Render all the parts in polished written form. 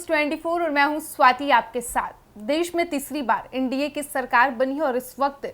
News 24 और मैं हूं स्वाति आपके साथ। देश में तीसरी बार एनडीए की सरकार बनी है और इस वक्त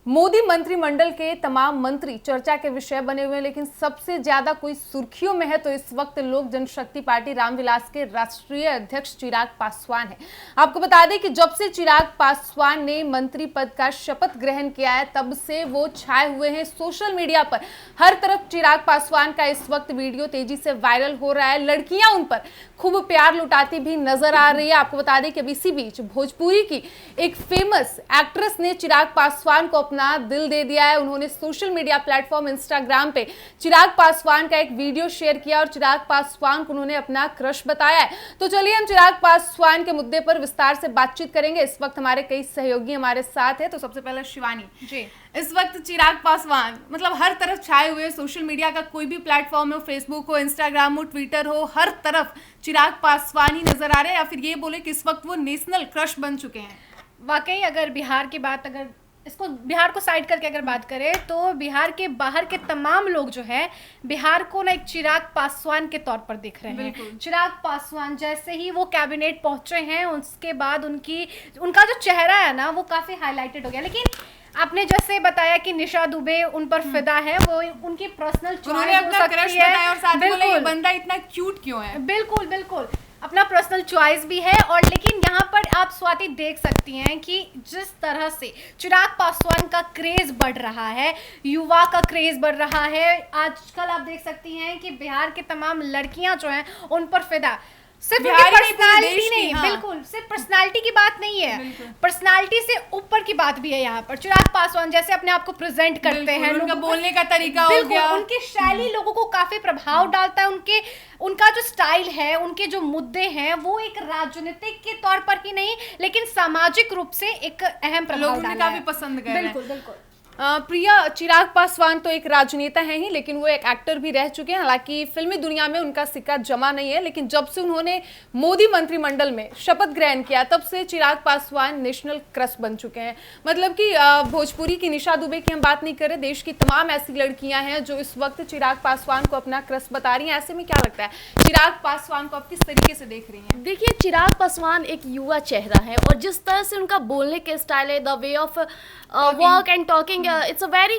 मोदी मंत्रिमंडल के तमाम मंत्री चर्चा के विषय बने हुए हैं, लेकिन सबसे ज्यादा कोई सुर्खियों में है तो इस वक्त लोक जनशक्ति पार्टी रामविलास के राष्ट्रीय अध्यक्ष चिराग पासवान है। आपको बता दें कि जब से चिराग पासवान ने मंत्री पद का शपथ ग्रहण किया है तब से वो छाए हुए हैं सोशल मीडिया पर। हर तरफ चिराग पासवान का इस वक्त वीडियो तेजी से वायरल हो रहा है। लड़कियां उन पर खूब प्यार लुटाती भी नजर आ रही है। आपको बता दें कि अब इसी बीच भोजपुरी की एक फेमस एक्ट्रेस ने चिराग पासवान को अपना दिल दे दिया है। उन्होंने सोशल मीडिया प्लेटफॉर्म इंस्टाग्राम पे चिराग पासवान का एक वीडियो शेयर किया और चिराग पासवान को उन्होंने अपना क्रश बताया है। तो चलिए हम चिराग पासवान के मुद्दे पर विस्तार से बातचीत करेंगे। इस वक्त हमारे कई सहयोगी हमारे साथ है। तो सबसे पहले शिवानी जी, इस वक्त चिराग पासवान मतलब हर तरफ छाए हुए, सोशल मीडिया का कोई भी प्लेटफॉर्म हो, फेसबुक हो, इंस्टाग्राम हो, ट्विटर हो, हर तरफ चिराग पासवान ही नजर आ रहे हैं, या फिर ये बोले कि इस वक्त वो नेशनल क्रश बन चुके हैं। वाकई अगर बिहार की बात, अगर इसको बिहार को साइड करके अगर बात करें तो बिहार के बाहर के तमाम लोग जो है बिहार को ना एक चिराग पासवान के तौर पर देख रहे हैं। चिराग पासवान जैसे ही वो कैबिनेट पहुंचे हैं उसके बाद उनका जो चेहरा है ना वो काफी हाईलाइटेड हो गया। लेकिन आपने जैसे बताया कि निशा दुबे उन पर फिदा है, वो उनकी पर्सनल चॉइस हो सकती है और साथ में ये बंदा इतना क्यूट क्यों है। बिल्कुल बिल्कुल अपना पर्सनल चॉइस भी है। और लेकिन यहाँ पर आप स्वाति देख सकती हैं कि जिस तरह से चिराग पासवान का क्रेज बढ़ रहा है, युवा का क्रेज बढ़ रहा है, आजकल आप देख सकती हैं कि बिहार की तमाम लड़कियां जो हैं उन पर फिदा। सिर्फ पर्सनालिटी नहीं, हाँ। बिल्कुल सिर्फ पर्सनालिटी की बात नहीं है, पर्सनालिटी से ऊपर की बात भी है। यहाँ पर चिराग पासवान जैसे अपने आप को प्रेजेंट करते हैं, उनका बोलने का तरीका हो गया, उनकी शैली लोगों को काफी प्रभाव डालता है। उनका जो स्टाइल है, उनके जो मुद्दे हैं वो एक राजनीतिक के तौर पर ही नहीं लेकिन सामाजिक रूप से एक अहम प्रभाव डालता है। काफी पसंद कर रहे हैं। बिल्कुल बिल्कुल। प्रिया, चिराग पासवान तो एक राजनेता हैं ही, लेकिन वो एक एक्टर भी रह चुके हैं। हालांकि फिल्मी दुनिया में उनका सिक्का जमा नहीं है, लेकिन जब से उन्होंने मोदी मंत्रिमंडल में शपथ ग्रहण किया तब से चिराग पासवान नेशनल क्रश बन चुके हैं। मतलब कि भोजपुरी की निशा दुबे की हम बात नहीं करें, देश की तमाम ऐसी लड़कियां हैं जो इस वक्त चिराग पासवान को अपना क्रश बता रही हैं। ऐसे में क्या लगता है चिराग पासवान को आप किस तरीके से देख रही हैं? देखिए, चिराग पासवान एक युवा चेहरा है और जिस तरह से उनका बोलने के स्टाइल है, the way of walk and talking, it's a very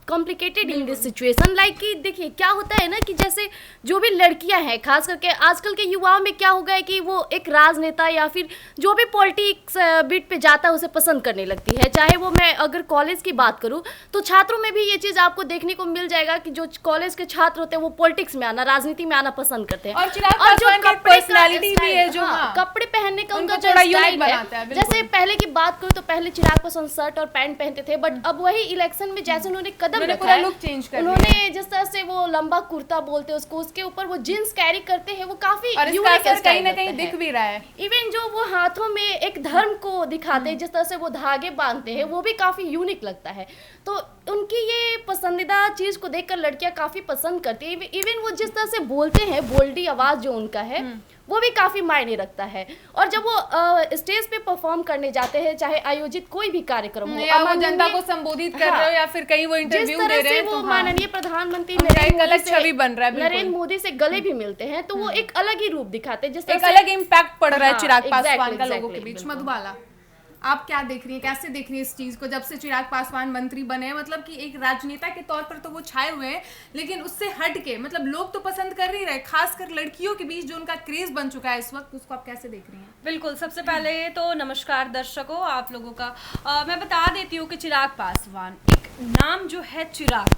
complicated in this situation। Like कि देखिए क्या होता है ना कि जैसे जो भी लड़कियां हैं, खास करके आजकल के युवाओं में क्या हो गया है कि वो एक राजनेता या फिर जो भी पॉलिटिक्स बीट पे जाता है उसे पसंद करने लगती है। चाहे वो, मैं अगर कॉलेज की बात करूं तो छात्रों में भी ये चीज़ आपको देखने को मिल जाएगा कि जो कॉलेज के छात्र होते हैं वो पॉलिटिक्स में आना, राजनीति में आना पसंद करते हैं। और जो पर्सनैलिटी भी है, जो कपड़े पहनने का उनका जो स्टाइल है, जैसे पहले की बात करूँ तो पहले चिराग पासवान शर्ट और पैंट पहनते थे, बट अब वही इलेक्शन में जैसे उन्होंने कदम रखा है, लुक चेंज कर उन्होंने जिस तरह से वो लंबा कुर्ता बोलते हैं उसको, उसके ऊपर वो जींस कैरी करते हैं, वो काफी कहीं ना कहीं दिख भी रहा है। इवन जो वो हाथों में एक धर्म को दिखाते हैं, जिस तरह से वो धागे बांधते हैं, वो भी काफी यूनिक लगता है। तो उनकी ये पसंदीदा चीज को देखकर लड़कियां काफी पसंद करती है। इवन वो जिस तरह से बोलते हैं, बोल्डी आवाज जो उनका है वो भी काफी मायने रखता है। और जब वो स्टेज पे परफॉर्म करने जाते हैं, चाहे आयोजित कोई भी कार्यक्रम हो, या वो जनता को संबोधित कर रहे हो या फिर कहीं वो इंटरव्यू दे रहे हैं, वो माननीय प्रधानमंत्री नरेंद्र मोदी से गले भी मिलते हैं, तो वो एक अलग ही रूप दिखाते हैं, जिस एक अलग इम्पैक्ट पड़ रहा है चिराग पासवान का लोगों के बीच। मधुबाला, आप क्या देख रही हैं, कैसे देख रही हैं इस चीज को? जब से चिराग पासवान मंत्री बने, मतलब कि एक राजनेता के तौर पर तो वो छाए हुए हैं, लेकिन उससे हट के मतलब लोग तो पसंद कर ही रहे, खासकर लड़कियों के बीच जो उनका क्रेज बन चुका है इस वक्त, उसको आप कैसे देख रही हैं? बिल्कुल, सबसे पहले तो नमस्कार दर्शकों, आप लोगों का मैं बता देती हूँ कि चिराग पासवान, एक नाम जो है चिराग,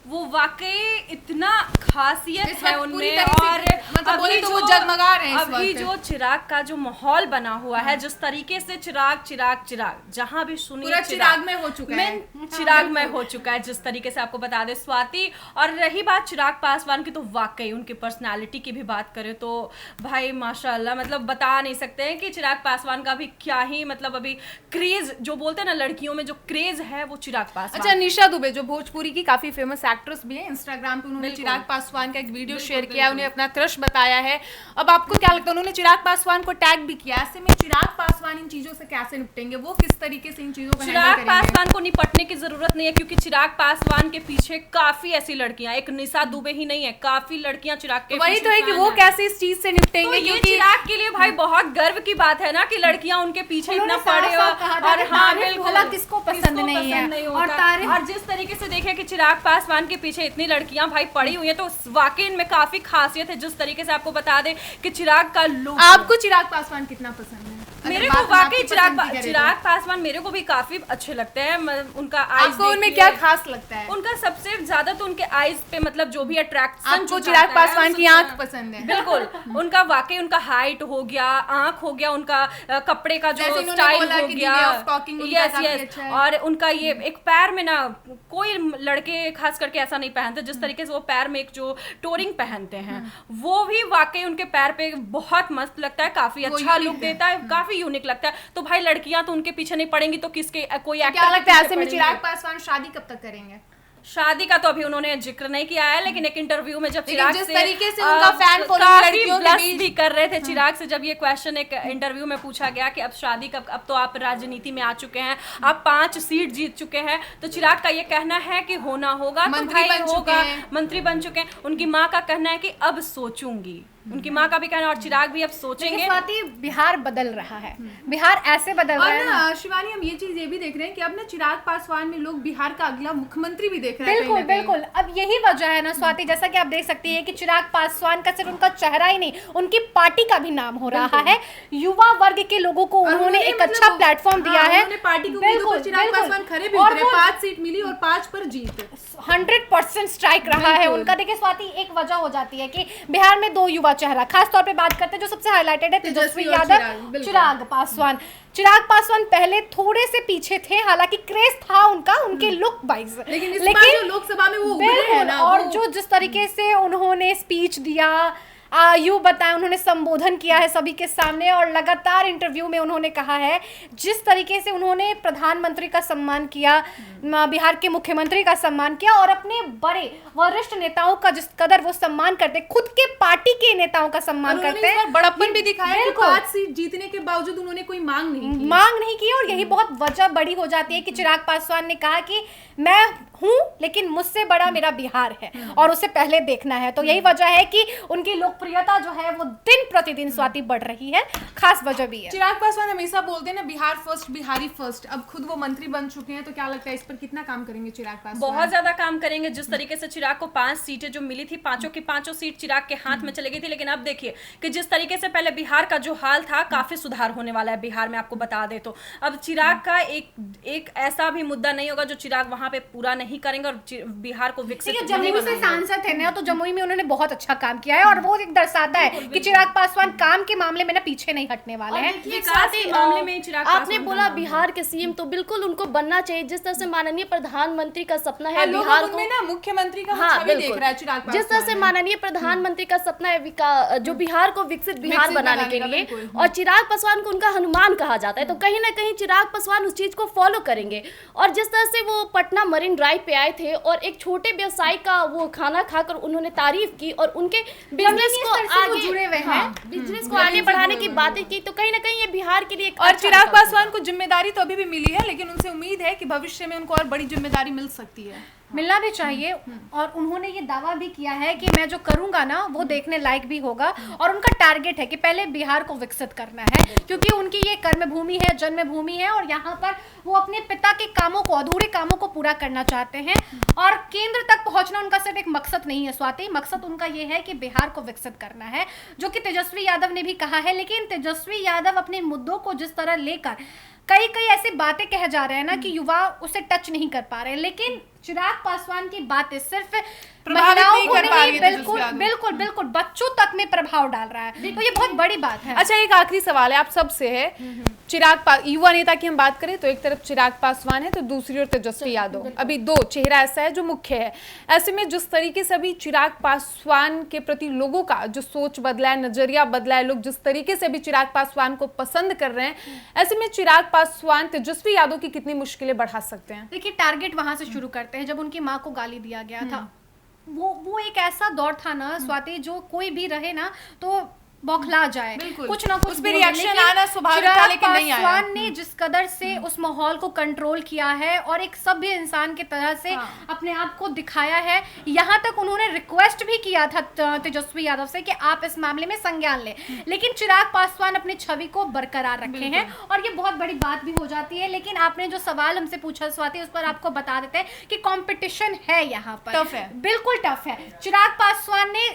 वो वाकई इतना खासियत है उनमें। और मतलब अभी तो वो जगमगा रहे हैं अभी जो चिराग का जो माहौल बना हुआ है, जिस तरीके से चिराग चिराग चिराग जहां भी सुनिए चिराग में हो चुका है, चिराग में हो चुका है, जिस तरीके से आपको बता दे स्वाति। और रही बात चिराग पासवान की, तो वाकई उनकी पर्सनालिटी की भी बात करें तो भाई माशाल्लाह, मतलब बता नहीं सकते हैं कि चिराग पासवान का भी क्या ही, मतलब अभी क्रेज जो बोलते हैं ना लड़कियों में जो क्रेज है वो चिराग पासवान। अच्छा, निशा दुबे जो भोजपुरी की काफी फेमस एक्ट्रेस भी है, इंस्टाग्राम पे उन्होंने चिराग पासवान का एक वीडियो शेयर किया, उन्हें अपना क्रश बताया है। अब आपको क्या लगता है, उन्होंने चिराग पासवान को टैग भी किया, ऐसे में चिराग पासवान इन चीजों से कैसे निपटेंगे, वो किस तरीके से इन चीजों को हैंडल चिराग करेंगे? पासवान को निपटने की जरूरत नहीं है, क्योंकि चिराग पासवान के पीछे काफी ऐसी लड़कियां, एक निशा दुबे ही नहीं है, काफी लड़कियां चिराग के वही पीछे तो है कि फैन वो हैं। कैसे इस चीज से निपटेंगे, तो ये क्योंकि चिराग के लिए भाई बहुत गर्व की बात है ना कि लड़कियां उनके पीछे इतना पड़े हो। और तारीफ भला किसको पसंद नहीं है, होता। और तारीफ और जिस तरीके से देखे कि चिराग पासवान के पीछे इतनी लड़कियां भाई पड़ी हुई हैं, तो वाकई इनमें काफी खासियत है। जिस तरीके से आपको बता दे कि चिराग का लुक, आपको चिराग पासवान कितना पसंद है? मेरे को वाकई चिराग पासवान मेरे को भी काफी अच्छे लगते हैं। उनका आईज, आपको उनमें क्या खास लगता है? उनका सबसे ज्यादा तो उनके आईज पे मतलब जो भी अट्रैक्शन, आपको चिराग पासवान की आंख पसंद है? बिल्कुल, उनका वाकई उनका हाइट हो गया, आंख हो गया, उनका कपड़े का जो स्टाइल हो गया, यस यस, और उनका ये एक पैर में ना कोई लड़के खास करके ऐसा नहीं पहनते, जिस तरीके से वो पैर में एक जो टोरिंग पहनते हैं वो भी वाकई उनके पैर पे बहुत मस्त लगता है, काफी अच्छा लुक देता है, काफी यूनिक लगता है। तो भाई लड़कियां तो उनके पीछे नहीं पड़ेंगी तो किसके, कोई एक्टर क्या लगता है ऐसे में चिराग पासवान शादी कब तक करेंगे? शादी का तो अभी उन्होंने जिक्र नहीं किया है, लेकिन एक इंटरव्यू में जब चिराग जिस से तरीके से उनका फैन फॉलोइंग लड़कियों के बीच भी कर रहे थे चिराग से, जब ये क्वेश्चन एक इंटरव्यू में पूछा गया कि अब शादी कब, अब तो आप राजनीति में आ चुके हैं, आप 5 सीट जीत चुके हैं, तो चिराग का ये कहना है कि होना होगा, तो भाई होगा, मंत्री बन चुके हैं। उनकी माँ का कहना है कि अब सोचूंगी, उनकी माँ का भी कहना, और चिराग भी अब सोचेंगे। स्वाति बिहार बदल रहा है, बिहार ऐसे बदल रहा है ना शिवानी, हम ये चीज ये भी देख रहे हैं कि अब ना चिराग पासवान में लोग बिहार का अगला मुख्यमंत्री भी देख रहे हैं। बिल्कुल बिल्कुल, अब यही वजह है ना स्वाति, जैसा कि आप देख सकती है कि चिराग पासवान का सिर्फ उनका चेहरा ही नहीं, उनकी पार्टी का भी नाम हो रहा है। युवा वर्ग के लोगों को उन्होंने एक अच्छा प्लेटफॉर्म दिया है। पार्टी को चिराग पासवान खड़े भी उतरे, 5 सीट मिली और 5 पर जीत, 100% स्ट्राइक रहा है उनका। देखिए स्वाति, एक वजह हो जाती है कि बिहार में 2 युवा चेहरा, खास तौर पे बात करते हैं जो सबसे हाईलाइटेड है तेजस्वी यादव, चिराग पासवान। चिराग पासवान पहले थोड़े से पीछे थे, हालांकि क्रेज था उनका, उनके लुक वाइज, लेकिन लोकसभा में वो उभरे हैं ना, और जो जिस तरीके से उन्होंने स्पीच दिया, यूँ बताएं, उन्होंने संबोधन किया है सभी के सामने, और लगातार इंटरव्यू में उन्होंने कहा है जिस तरीके से उन्होंने प्रधानमंत्री का सम्मान किया, बिहार के मुख्यमंत्री का सम्मान किया, और अपने बड़े वरिष्ठ नेताओं का जिस कदर वो सम्मान करते, खुद के पार्टी के नेताओं का सम्मान करते हैं, बड़प्पन भी दिखाया कि 5 सीट जीतने के बावजूद उन्होंने कोई मांग नहीं की। और यही बहुत वजह बड़ी हो जाती है कि चिराग पासवान ने कहा कि मैं हूं, लेकिन मुझसे बड़ा मेरा बिहार है और उसे पहले देखना है। तो यही वजह है कि उनकी लोकप्रियता जो है वो दिन प्रतिदिन स्वाति बढ़ रही है, खास वजह भी है। चिराग पासवान हमेशा बोलते हैं ना बिहार फर्स्ट, बिहारी फर्स्ट, अब खुद वो मंत्री बन चुके हैं, तो क्या लगता है इस पर कितना काम करेंगे चिराग पासवान? बहुत ज्यादा काम करेंगे। जिस तरीके से चिराग को 5 सीटें जो मिली थी, 5 की 5 सीट चिराग के हाथ में चली गई थी, लेकिन अब देखिए कि जिस तरीके से पहले बिहार का जो हाल था, काफी सुधार होने वाला है बिहार में, आपको बता दे तो अब चिराग का एक ऐसा भी मुद्दा नहीं होगा जो चिराग वहां पे पूरा नहीं करेंगे और बिहार को विकसित जमुई से सांसद थे ना, तो जमुई में उन्होंने बहुत अच्छा काम किया है, और वो एक दर्शाता है कि चिराग पासवान काम के मामले में ना पीछे नहीं हटने वाले हैं। विकास के मामले में चिराग आपने बोला बिहार के सीएम, तो बिल्कुल उनको बनना चाहिए, जिस तरह से माननीय प्रधानमंत्री का सपना है बिहार को ना मुख्यमंत्री का छवि देख रहा है चिराग पासवान, जिस तरह से माननीय प्रधानमंत्री का सपना है जो बिहार को विकसित बिहार बनाने के लिए, और चिराग पासवान को उनका हनुमान कहा जाता है, तो कहीं ना कहीं चिराग पासवान उस चीज को फॉलो करेंगे। और जिस तरह से वो पटना मरीन ड्राइव पे आए थे और एक छोटे व्यवसायी का वो खाना खाकर उन्होंने तारीफ की और उनके बिजनेस को आगे जुड़े हुए हैं, बिजनेस को आगे बढ़ाने की बातें की, तो कहीं ना कहीं ये बिहार के लिए और चिराग पासवान को जिम्मेदारी तो अभी भी मिली है, लेकिन उनसे उम्मीद है कि भविष्य में उनको और बड़ी जिम्मेदारी मिल सकती है, मिलना भी चाहिए। और उन्होंने ये दावा भी किया है कि मैं जो करूंगा ना वो देखने लायक भी होगा, और उनका टारगेट है कि पहले बिहार को विकसित करना है, क्योंकि उनकी ये कर्मभूमि है, जन्मभूमि है, और यहाँ पर वो अपने पिता के कामों को, अधूरे कामों को पूरा करना चाहते हैं। और केंद्र तक पहुंचना उनका सिर्फ एक मकसद नहीं है स्वाति, मकसद उनका ये है कि बिहार को विकसित करना है, जो कि तेजस्वी यादव ने भी कहा है। लेकिन तेजस्वी यादव अपने मुद्दों को जिस तरह लेकर कई ऐसी बातें कहे जा रहे हैं ना कि युवा उसे टच नहीं कर पा रहे हैं, लेकिन चिराग पासवान की बातें सिर्फ महिलाओं को नहीं, बिल्कुल बिल्कुल बच्चों तक में प्रभाव डाल रहा है, तो ये बहुत बड़ी बात है। अच्छा, एक आखिरी सवाल है आप सबसे है, युवा नेता की हम बात करें तो एक तरफ चिराग पासवान है तो दूसरी ओर तेजस्वी यादव, अभी 2 चेहरा ऐसा है जो मुख्य है। ऐसे में जिस तरीके से अभी चिराग पासवान के प्रति लोगों का जो सोच बदला है, नजरिया बदला है, लोग जिस तरीके से अभी चिराग पासवान को पसंद कर रहे हैं, ऐसे में चिराग पासवान तेजस्वी यादव की कितनी मुश्किलें बढ़ा सकते हैं? देखिए, टारगेट वहां से शुरू करते सकते हैं जब उनकी माँ को गाली दिया गया था, वो एक ऐसा दौर था ना स्वाति, जो कोई भी रहे ना तो बौखला जाए, कुछ ना कुछ उस पे रिएक्शन आना स्वाभाविक था, लेकिन नहीं आया। पासवान ने जिस कदर से उस माहौल को कंट्रोल किया है और एक सभ्य इंसान की तरह से अपने आप को दिखाया है, यहाँ तक उन्होंने रिक्वेस्ट भी किया था तेजस्वी यादव से कि आप इस मामले में संज्ञान लें, लेकिन चिराग पासवान अपनी छवि को बरकरार रखे हैं और ये बहुत बड़ी बात भी हो जाती है। लेकिन आपने जो सवाल हमसे पूछा स्वाति, उस पर आपको बता देते हैं कि कंपटीशन है यहाँ पर, टफ है, बिल्कुल टफ है। चिराग पासवान ने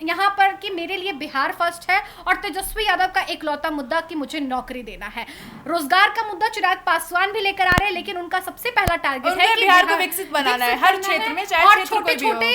यहाँ पर कि मेरे लिए बिहार फर्स्ट है और तेजस्वी यादव का इकलौता मुद्दा कि मुझे नौकरी देना है। रोजगार का मुद्दा चिराग पासवान भी लेकर आ रहे हैं, लेकिन उनका सबसे पहला टारगेट है कि बिहार को विकसित बनाना है हर क्षेत्र में, चाहे और छोटे-छोटे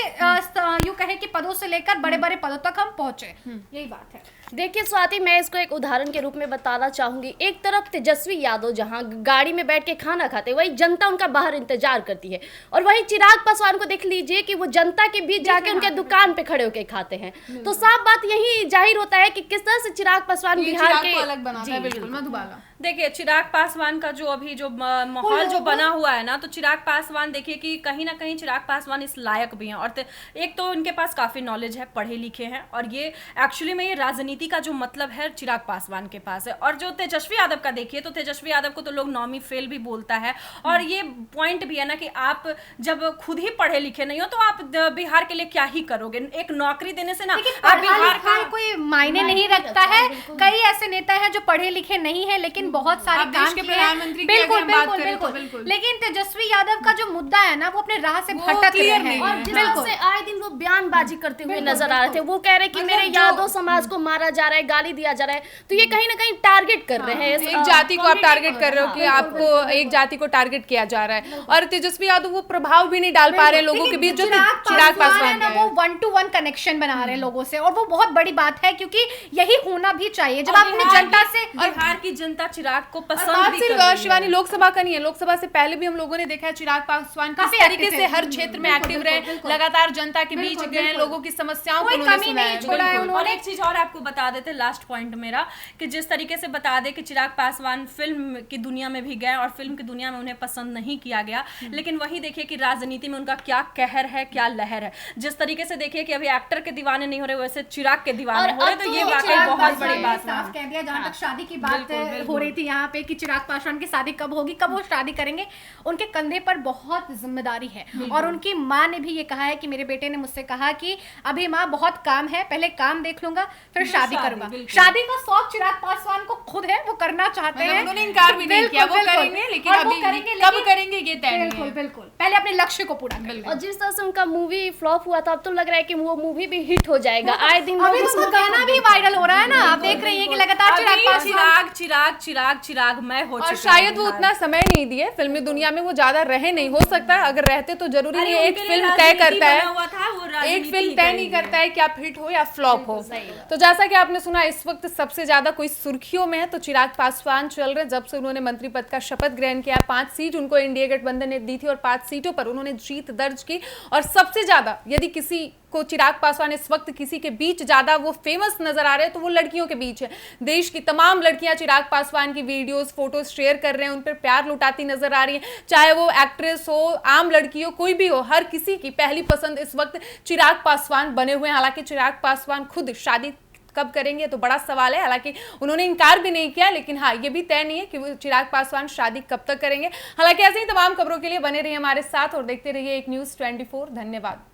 यूं कहे कि पदों से लेकर बड़े-बड़े पदों तक हम पहुंचे, यही बात है। देखिए स्वाति, मैं इसको एक उदाहरण के रूप में बताना चाहूंगी। एक तरफ तेजस्वी यादव जहां गाड़ी में बैठ के खाना खाते, वही जनता उनका बाहर इंतजार करती है, और वही चिराग पासवान को देख लीजिए कि वो जनता के बीच जाके उनके दुकान पे खड़े होके खाते हैं। तो साफ बात यही जाहिर होता है कि किस तरह से चिराग पासवान बिहार के अलग बनाता है। बिल्कुल मधुबाला, देखिए चिराग पासवान का जो अभी जो माहौल जो बना हुआ है ना, तो चिराग पासवान देखिए कि कहीं ना कहीं चिराग पासवान इस लायक भी हैं, और एक तो उनके पास काफी नॉलेज है, पढ़े लिखे हैं, और ये एक्चुअली में ये राजनीति का जो मतलब है चिराग पासवान के पास है। और जो तेजस्वी यादव का देखिए, तो तेजस्वी यादव को तो लोग नॉमी फेल भी बोलता है, और ये पॉइंट भी है ना कि आप जब खुद ही पढ़े लिखे नहीं हो तो आप बिहार के लिए क्या ही करोगे। एक नौकरी देने से ना आप बिहार का कोई मायने नहीं रखता है। कई ऐसे नेता हैं जो पढ़े लिखे नहीं है लेकिन बहुत सारे काम किए हैं, बिल्कुल। लेकिन तेजस्वी यादव का जो मुद्दा है ना, वो अपने राह से भटक रहे हैं, और जिस तरह से आए दिन वो बयानबाजी करते हुए नजर आ रहे थे। वो कह रहे कि मेरे यादव समाज को मारा जा रहा है, गाली दिया जा रहा है, तो ये कहीं ना कहीं टारगेट कर रहे हैं। एक जाति को आप टारगेट कर रहे हो कि आपको एक जाति को टारगेट किया जा रहा है, और तेजस्वी यादव वो प्रभाव भी नहीं डाल पा रहे लोगों के बीच, जो चिराग पासवान है वो 1-to-1 कनेक्शन बना रहे हैं लोगों से, और वो बहुत बड़ी बात है, क्योंकि यही होना भी चाहिए जब आप अपनी जनता से। बिहार की जनता चिराग को पसंद भी कर सिर्फ रही है। शिवानी लोकसभा का नहीं है, लोकसभा से पहले भी हम लोगों ने देखा है चिराग पासवान किस तरीके से हर क्षेत्र में एक्टिव रहे, लगातार जनता के बीच गए, लोगों की समस्याओं को उन्होंने सुना है। और एक चीज और आपको बता देते, लास्ट पॉइंट मेरा, कि जिस तरीके से बता दे कि चिराग पासवान फिल्म की दुनिया में भी गए और फिल्म की दुनिया में उन्हें पसंद नहीं किया गया, लेकिन वही देखिए कि राजनीति में उनका क्या कहर है, क्या लहर है। जिस तरीके से देखिए कि अभी एक्टर के दीवाने नहीं हो रहे, वैसे चिराग के दीवाने हो रहे, तो ये वाकई बहुत बड़ी बात है। कह दिया, जहां तक शादी की बात हो रही थी यहाँ पे कि चिराग पासवान की शादी कब होगी, कब वो शादी करेंगे, उनके कंधे पर बहुत जिम्मेदारी है। और उनकी माँ ने भी ये कहा है कि मेरे बेटे ने मुझसे कहा कि अभी माँ बहुत काम है, पहले काम देख लूंगा फिर शादी करूंगा। शादी का शौक चिराग पासवान को खुद है, वो करना चाहते हैं, उन्होंने इनकार भी नहीं किया, वो करेंगे, लेकिन अभी कब करेंगे ये तय नहीं है। बिल्कुल पहले अपने लक्ष्य को पूरा करेंगे। और जिस तरह से उनका मूवी फ्लॉप हुआ था, अब तो लग रहा है कि वो मूवी भी हिट हो जाएगा। आए दिन अभी उसका गाना भी वायरल हो रहा है ना, आप देख रही हैं कि लगातार चिराग मैं हो, और शायद वो उतना समय नहीं दिए फिल्मी दुनिया में, वो ज्यादा रहे नहीं, हो सकता है अगर रहते तो जरूरी नहीं एक फिल्म तय करता है, एक फिल्म तय नहीं करता है कि आप हिट हो या फ्लॉप हो। तो जैसा कि आपने सुना, इस वक्त सबसे ज्यादा कोई सुर्खियों में है तो चिराग पासवान चल रहे। जब से उन्होंने मंत्री पद का शपथ ग्रहण किया, 5 सीट उनको एनडीए गठबंधन ने दी थी और 5 सीटों पर उन्होंने जीत दर्ज की। और सबसे ज्यादा यदि किसी को चिराग पासवान इस वक्त किसी के बीच ज्यादा वो फेमस नजर आ रहे हैं तो वो लड़कियों के बीच है। देश की तमाम लड़कियां चिराग पासवान की वीडियोस फोटोज शेयर कर रहे हैं, उन पर प्यार लुटाती नजर आ रही है, चाहे वो एक्ट्रेस हो, आम लड़की हो, कोई भी हो, हर किसी की पहली पसंद इस वक्त चिराग पासवान बने हुए हैं। हालांकि चिराग पासवान खुद शादी कब करेंगे तो बड़ा सवाल है, हालांकि उन्होंने इनकार भी नहीं किया, लेकिन हाँ ये भी तय नहीं है कि वो चिराग पासवान शादी कब तक करेंगे। हालांकि ऐसे ही तमाम खबरों के लिए बने रहिए हमारे साथ और देखते रहिए एक न्यूज़ 24। धन्यवाद।